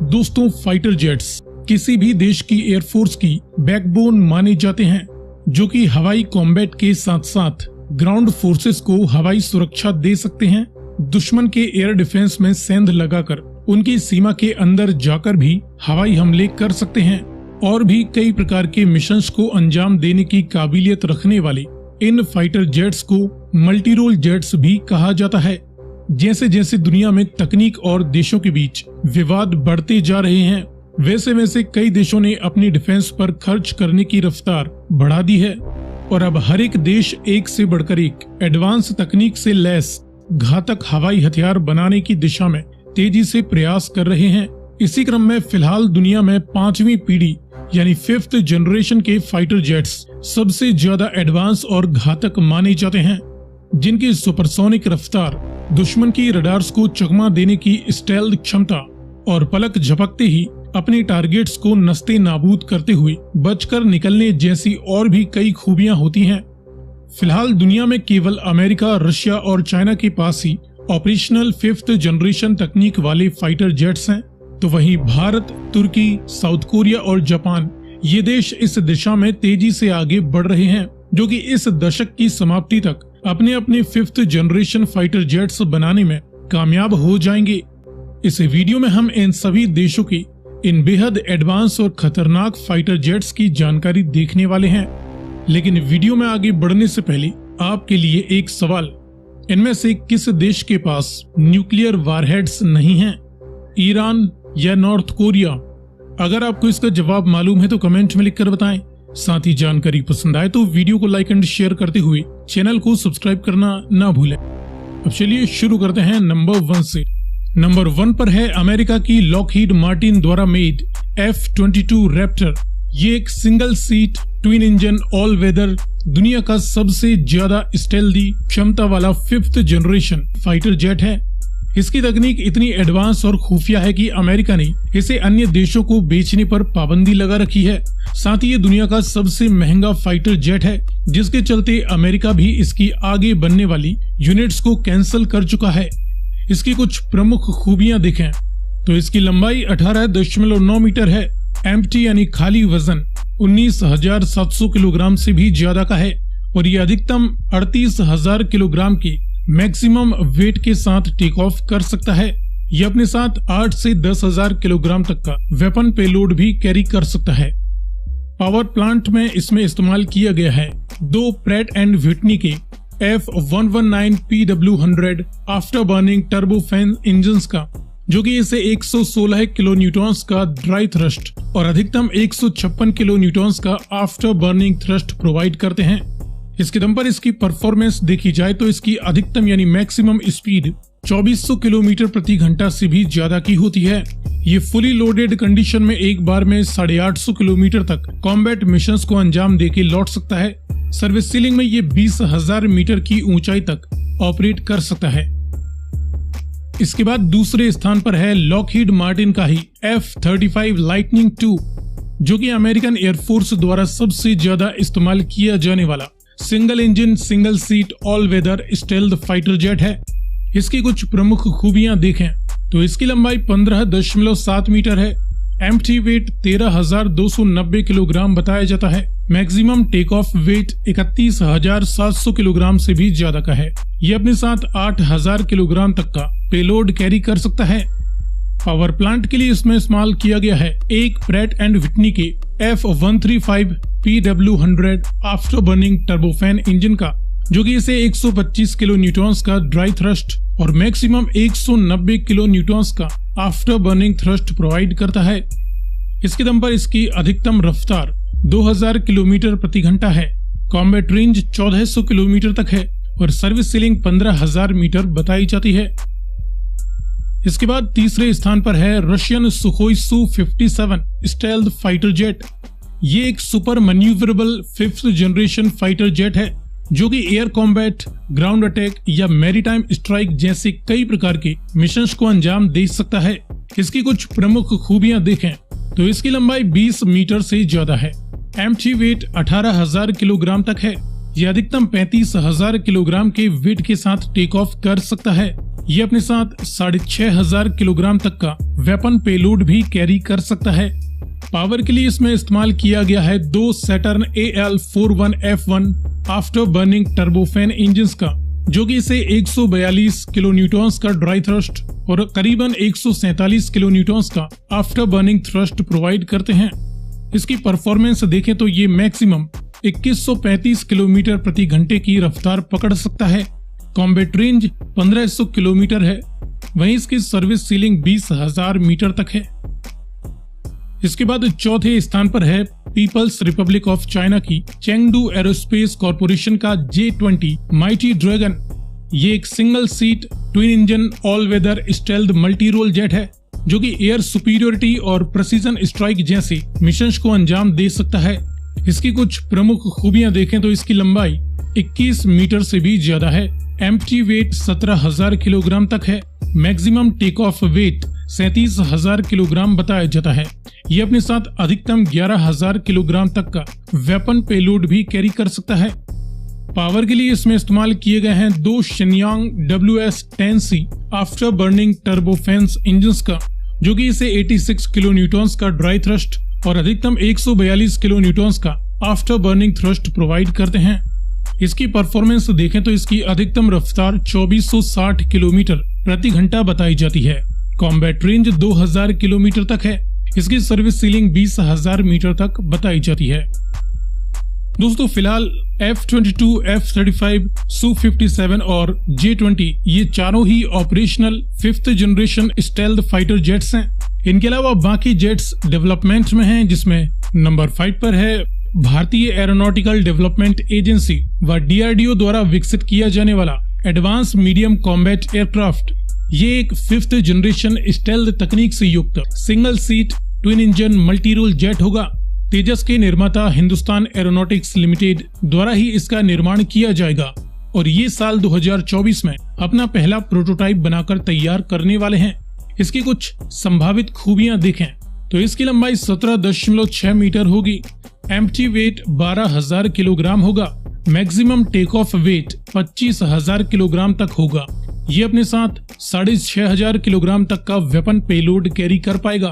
दोस्तों, fighter jets किसी भी देश की एयरफोर्स की बैकबोन माने जाते हैं, जो कि हवाई कॉम्बैट के साथ साथ ग्राउंड फोर्सेस को हवाई सुरक्षा दे सकते हैं। दुश्मन के एयर डिफेंस में सेंध लगाकर उनकी सीमा के अंदर जाकर भी हवाई हमले कर सकते हैं और भी कई प्रकार के मिशंस को अंजाम देने की काबिलियत रखने वाले इन फाइटर जेट्स को मल्टी रोल जेट्स भी कहा जाता है। जैसे जैसे दुनिया में तकनीक और देशों के बीच विवाद बढ़ते जा रहे हैं, वैसे वैसे कई देशों ने अपनी डिफेंस पर खर्च करने की रफ्तार बढ़ा दी है और अब हर एक देश एक से बढ़कर एक एडवांस तकनीक से लैस घातक हवाई हथियार बनाने की दिशा में तेजी से प्रयास कर रहे हैं। इसी क्रम में फिलहाल दुनिया में 5वीं पीढ़ी यानी 5th जनरेशन के फाइटर जेट्स सबसे ज्यादा एडवांस और घातक माने जाते हैं, जिनकी सुपरसोनिक रफ्तार, दुश्मन की रडार्स को चकमा देने की स्टेल्थ क्षमता और पलक झपकते ही अपने टारगेट्स को नस्ते नाबूद करते हुए बचकर निकलने जैसी और भी कई खूबियां होती हैं। फिलहाल दुनिया में केवल अमेरिका, रशिया और चाइना के पास ही ऑपरेशनल 5th जनरेशन तकनीक वाले फाइटर जेट्स हैं, तो वहीं भारत, तुर्की, साउथ कोरिया और जापान ये देश इस दिशा में तेजी से आगे बढ़ रहे हैं, जो कि इस दशक की समाप्ति तक अपने अपने 5th जनरेशन फाइटर जेट्स बनाने में कामयाब हो जाएंगे। इस वीडियो में हम इन सभी देशों की इन बेहद एडवांस और खतरनाक फाइटर जेट्स की जानकारी देखने वाले हैं। लेकिन वीडियो में आगे बढ़ने से पहले आपके लिए एक सवाल, इनमें से किस देश के पास न्यूक्लियर वारहेड्स नहीं हैं, ईरान या नॉर्थ कोरिया? अगर आपको इसका जवाब मालूम है तो कमेंट में लिखकर बताएं। साथ ही जानकारी पसंद आए तो वीडियो को लाइक एंड शेयर करते हुए चैनल को सब्सक्राइब करना ना भूलें। अब चलिए शुरू करते हैं नंबर 1 से। नंबर 1 पर है अमेरिका की लॉकहीड मार्टिन द्वारा मेड F-22 रैप्टर। ये एक single seat twin engine all weather दुनिया का सबसे ज्यादा स्टेल्दी क्षमता वाला 5th जनरेशन फाइटर जेट है। इसकी तकनीक इतनी एडवांस और खुफिया है कि अमेरिका ने इसे अन्य देशों को बेचने पर पाबंदी लगा रखी है। साथ ही ये दुनिया का सबसे महंगा फाइटर जेट है, जिसके चलते अमेरिका भी इसकी आगे बनने वाली यूनिट्स को कैंसिल कर चुका है। इसकी कुछ प्रमुख खूबियां देखें तो इसकी लंबाई 18.9 मीटर है। एम्प्टी यानी खाली वजन 19,700 किलोग्राम से भी ज्यादा का है और ये अधिकतम 38,000 किलोग्राम की मैक्सिमम वेट के साथ टेक ऑफ कर सकता है। ये अपने साथ 8 से 10,000 किलोग्राम तक का वेपन पेलोड भी कैरी कर सकता है। पावर प्लांट में इसमें इस्तेमाल किया गया है 2 प्रैट एंड व्हिटनी के F119 PW100 after burning turbofan engines का, जो कि इसे 116 किलो न्यूटॉन्स का ड्राई थ्रस्ट और अधिकतम 156 किलो न्यूटॉन्स का आफ्टर बर्निंग थ्रस्ट प्रोवाइड करते हैं। इसके दम पर इसकी परफॉर्मेंस देखी जाए तो इसकी अधिकतम यानी मैक्सिमम स्पीड 2400 किलोमीटर प्रति घंटा से भी ज्यादा की होती है। ये फुली लोडेड कंडीशन में एक बार में 850 किलोमीटर तक कॉम्बैट मिशंस को अंजाम देके लौट सकता है। सर्विस सीलिंग में ये 20,000 मीटर की ऊंचाई तक ऑपरेट कर सकता है। इसके बाद दूसरे स्थान पर है लॉकहीड मार्टिन का ही F-35 लाइटनिंग II, जो कि अमेरिकन एयरफोर्स द्वारा सबसे ज्यादा इस्तेमाल किया जाने वाला single engine single seat all weather stealth fighter jet है। इसकी कुछ प्रमुख खूबियां देखें तो इसकी लंबाई 15.7 मीटर है। एम्प्टी वेट 13,290 किलोग्राम बताया जाता है। Maximum take off weight 31,700 kilogram से भी ज्यादा का है। ये अपने साथ 8,000 किलोग्राम तक का पेलोड कैरी कर सकता है। पावर प्लांट के लिए इसमें इस्तेमाल किया गया है एक प्रैट एंड व्हिटनी के F135 PW100 after burning turbofan engine का, जो कि इसे 125 किलो न्यूटॉन्स का ड्राई थ्रस्ट और मैक्सिमम 190 किलो न्यूटॉन्स का आफ्टर बर्निंग थ्रस्ट प्रोवाइड करता है। इसके दम पर इसकी अधिकतम रफ्तार 2000 किलोमीटर प्रति घंटा है। कॉम्बैट रेंज 1400 किलोमीटर तक है और सर्विस सीलिंग 15,000 मीटर बताई जाती है। इसके बाद तीसरे स्थान पर है Russian Sukhoi Su-57 stealth fighter jet. ये एक super manoeuvrable 5th generation fighter jet है, जो कि एयर कॉम्बैट, ग्राउंड अटैक या मैरीटाइम स्ट्राइक जैसे कई प्रकार के मिशंस को अंजाम दे सकता है। इसकी कुछ प्रमुख खूबियां देखें तो इसकी लंबाई 20 मीटर से ज्यादा है। एम्प्टी वेट 18,000 किलोग्राम तक है। यह अधिकतम 35,000 किलोग्राम के वेट के साथ टेक ऑफ कर सकता है। ये अपने साथ 6500 किलोग्राम तक का वेपन पेलोड भी कैरी कर सकता है। पावर के लिए इसमें इस्तेमाल किया गया है 2 Saturn AL41F1 after burning turbofan engines का, जो कि इसे 142 किलो न्यूटन्स का ड्राई थ्रस्ट और करीबन 147 किलो न्यूटन्स का आफ्टर बर्निंग थ्रस्ट प्रोवाइड करते हैं। इसकी परफॉर्मेंस देखें तो ये मैक्सिमम 2135 किलोमीटर प्रति घंटे की रफ्तार पकड़ सकता है। कॉम्बैट रेंज 1500 किलोमीटर है। वहीं इसकी सर्विस सीलिंग 20,000 मीटर तक है। इसके बाद चौथे स्थान पर है पीपल्स रिपब्लिक ऑफ चाइना की चेंगडू एरोस्पेस कॉरपोरेशन का J-20 माइटी ड्रैगन। ये एक single seat twin engine all weather stealth multi role jet है, जो कि एयर सुपीरियोरिटी और प्रेसिजन स्ट्राइक जैसे मिशंस को अंजाम दे सकता है। इसकी कुछ प्रमुख खूबियां देखें तो इसकी लंबाई 21 मीटर से भी ज्यादा है। एम्प्टी वेट 17,000 किलोग्राम तक है। Maximum take off weight 37,000 kilogram बताया जाता है। ये अपने साथ अधिकतम 11,000 किलोग्राम तक का वेपन पेलोड भी कैरी कर सकता है। पावर के लिए इसमें इस्तेमाल किए गए हैं 2 Shenyang WS-10C after burning turbofans engines का, जो कि इसे 86 किलो न्यूटन्स का ड्राई थ्रस्ट और अधिकतम 142 किलो न्यूटन्स का आफ्टर बर्निंग थ्रस्ट प्रोवाइड करते हैं। इसकी परफॉर्मेंस देखें तो इसकी अधिकतम रफ्तार 2460 किलोमीटर प्रति घंटा बताई जाती है। कॉम्बैट रेंज 2000 किलोमीटर तक है। इसकी सर्विस सीलिंग 20,000 मीटर तक बताई जाती है। दोस्तों फिलहाल F-22, F-35, Su-57 और J-20 ये चारों ही operational 5th generation stealth fighter jets हैं। इनके अलावा बाकी जेट्स डेवलपमेंट में हैं, जिसमें नंबर 5 पर है भारतीय एरोनॉटिकल डेवलपमेंट एजेंसी व DRDO द्वारा विकसित किया जाने वाला एडवांस मीडियम कॉम्बैट एयरक्राफ्ट। ये एक 5th जनरेशन स्टेल्थ तकनीक से युक्त single seat twin engine multi role jet होगा। तेजस के निर्माता हिंदुस्तान एरोनॉटिक्स लिमिटेड द्वारा ही इसका निर्माण किया जाएगा और ये साल 2024 में अपना पहला प्रोटोटाइप बनाकर तैयार करने वाले हैं। इसकी कुछ संभावित खूबियां देखें तो इसकी लंबाई 17.6 मीटर होगी। एम्प्टी वेट 12,000 किलोग्राम होगा। Maximum take off weight 25,000 kilogram तक होगा। ये अपने साथ 6,500 किलोग्राम तक का वेपन पेलोड कैरी कर पाएगा।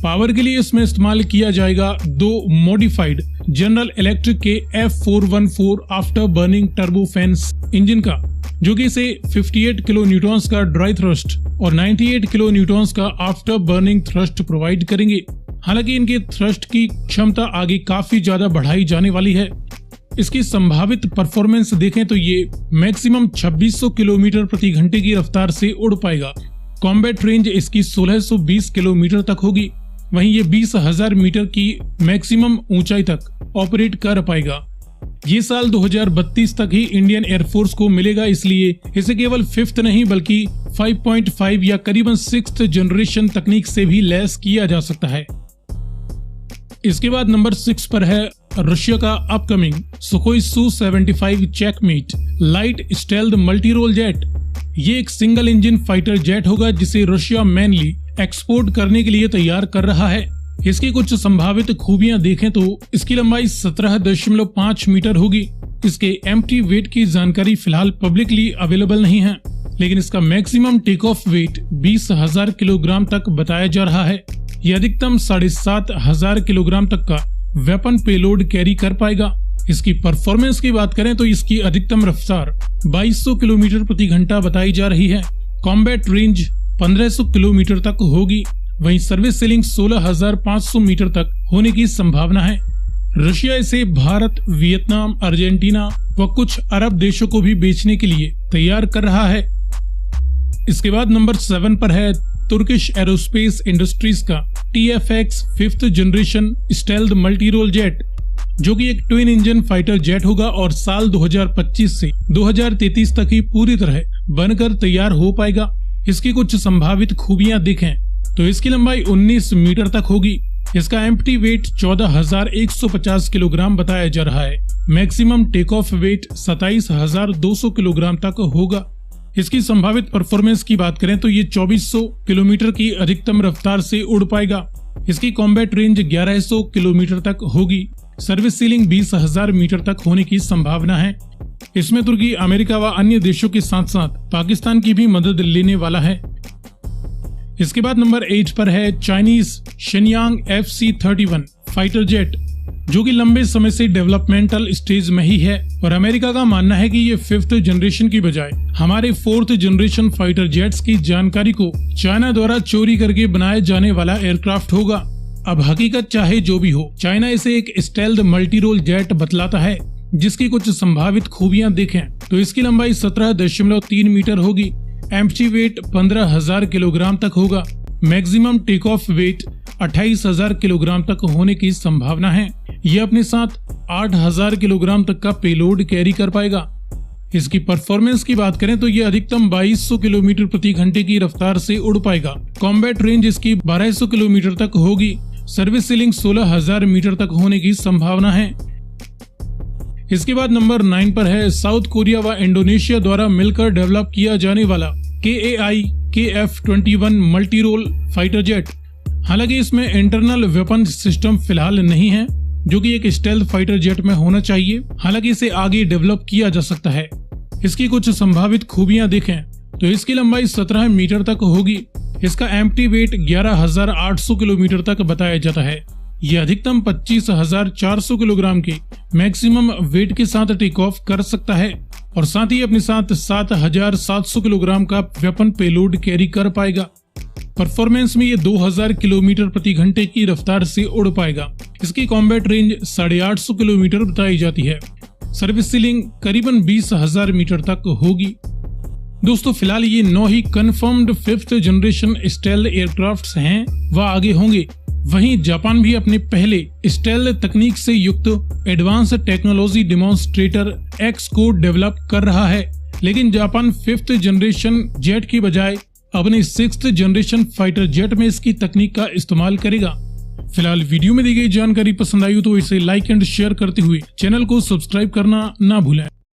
पावर के लिए इसमें इस्तेमाल किया जाएगा 2 मॉडिफाइड जनरल इलेक्ट्रिक के F414 आफ्टर बर्निंग टर्बोफैन्स इंजन का, जो कि इसे 58 किलो न्यूटन्स का ड्राई थ्रस्ट और 98 किलो न्यूटन्स का आफ्टर बर्निंग थ्रस्ट प्रोवाइड करेंगे। हालांकि इनके थ्रस्ट की क्षमता आगे काफी ज्यादा बढ़ाई जाने वाली है। इसकी संभावित परफॉर्मेंस देखें तो ये मैक्सिमम 2600 किलोमीटर प्रति घंटे की रफ्तार से उड़ पाएगा। कॉम्बैट रेंज इसकी 1620 किलोमीटर तक होगी। वहीं ये 20,000 मीटर की मैक्सिमम ऊंचाई तक ऑपरेट कर पाएगा। ये साल 2032 तक ही इंडियन एयरफोर्स को मिलेगा, इसलिए इसे केवल 5th नहीं बल्कि 5.5 या करीबन 6th जनरेशन तकनीक से भी लैस किया जा सकता है। इसके बाद नंबर 6 पर है रशिया का upcoming Sukhoi Su-75 Checkmate light stealth multi role jet. ये एक सिंगल इंजन फाइटर जेट होगा जिसे रशिया मेनली एक्सपोर्ट करने के लिए तैयार कर रहा है। इसकी कुछ संभावित खूबियां देखें तो इसकी लंबाई 17.5 मीटर होगी। इसके एम्प्टी वेट की जानकारी फिलहाल पब्लिकली अवेलेबल नहीं है, लेकिन इसका maximum take off weight 20,000 kilogram तक बताया जा रहा है। यह अधिकतम 7,500 किलोग्राम तक का वेपन पेलोड कैरी कर पाएगा। इसकी परफॉर्मेंस की बात करें तो इसकी अधिकतम रफ्तार 2200 किलोमीटर प्रति घंटा बताई जा रही है। कॉम्बैट रेंज 1500 किलोमीटर तक होगी। वहीं सर्विस सीलिंग 16,500 मीटर तक होने की संभावना है। रशिया इसे भारत, वियतनाम, अर्जेंटीना व कुछ अरब देशों को भी बेचने के लिए तैयार कर रहा है। इसके बाद नंबर 7 पर है तुर्किश एरोस्पेस इंडस्ट्रीज का TFX 5th generation stealth multi role jet, जो कि एक ट्विन इंजन फाइटर जेट होगा और साल 2025 से 2033 तक ही पूरी तरह बनकर तैयार हो पाएगा। इसकी कुछ संभावित खूबियां देखें तो इसकी लंबाई 19 मीटर तक होगी। इसका एम्प्टी वेट 14,150 किलोग्राम बताया जा रहा है। Maximum take off weight 27,200 kilogram तक होगा। इसकी संभावित परफॉर्मेंस की बात करें तो ये 2400 किलोमीटर की अधिकतम रफ्तार से उड़ पाएगा। इसकी कॉम्बैट रेंज 1100 किलोमीटर तक होगी। सर्विस सीलिंग 20,000 मीटर तक होने की संभावना है। इसमें तुर्की अमेरिका व अन्य देशों के साथ साथ पाकिस्तान की भी मदद लेने वाला है। इसके बाद नंबर 8 पर है Chinese Shenyang FC-31 fighter jet, जो कि लंबे समय से डेवलपमेंटल स्टेज में ही है और अमेरिका का मानना है कि ये 5th जनरेशन की बजाय हमारे 4th जनरेशन फाइटर जेट्स की जानकारी को चाइना द्वारा चोरी करके बनाए जाने वाला एयरक्राफ्ट होगा। अब हकीकत चाहे जो भी हो, चाइना इसे एक स्टेल्थ मल्टी रोल जेट बतलाता है, जिसकी कुछ संभावित खूबियां देखें तो इसकी लंबाई 17.3 मीटर होगी, एम्प्टी वेट 15,000 किलोग्राम तक होगा, maximum take off weight 28,000 kilogram तक होने की संभावना है। यह अपने साथ 8,000 किलोग्राम तक का पेलोड कैरी कर पाएगा। इसकी परफॉर्मेंस की बात करें तो यह अधिकतम 2200 किलोमीटर प्रति घंटे की रफ्तार से उड़ पाएगा। कॉम्बैट रेंज इसकी 1200 किलोमीटर तक होगी। सर्विस सीलिंग 16,000 मीटर तक होने की संभावना है। इसके बाद नंबर 9 पर है साउथ कोरिया व इंडोनेशिया द्वारा मिलकर डेवलप किया जाने वाला KAI KF-21 multi role fighter jet. हालांकि इसमें इंटरनल वेपन सिस्टम फिलहाल नहीं है, जो कि एक स्टेल्थ फाइटर जेट में होना चाहिए। हालांकि इसे आगे डेवलप किया जा सकता है। इसकी कुछ संभावित खूबियां देखें तो इसकी लंबाई 17 मीटर तक होगी। इसका एम्प्टी वेट 11,800 किलोमीटर तक बताया जाता है। यह अधिकतम 25,400 किलोग्राम के मैक्सिमम वेट के साथ टेक ऑफ कर सकता है और साथ ही अपने साथ 7,700 किलोग्राम का वेपन पेलोड कैरी कर पाएगा। परफॉर्मेंस में ये 2,000 किलोमीटर प्रति घंटे की रफ्तार से उड़ पाएगा। इसकी कॉम्बैट रेंज 850 किलोमीटर बताई जाती है। सर्विस सीलिंग करीबन 20,000 मीटर तक होगी। दोस्तों, फिलहाल ये 9 ही confirmed 5th generation stealth aircrafts हैं व आगे होंगे। वहीं जापान भी अपने पहले स्टेल्थ तकनीक से युक्त एडवांस टेक्नोलॉजी डेमोन्स्ट्रेटर X को डेवलप कर रहा है, लेकिन जापान 5th जनरेशन जेट की बजाय अपने 6th जनरेशन फाइटर जेट में इसकी तकनीक का इस्तेमाल करेगा। फिलहाल वीडियो में दी गई जानकारी पसंद आई हो तो इसे लाइक एंड शेयर करते हुए चैनल को सब्सक्राइब करना ना भूलें।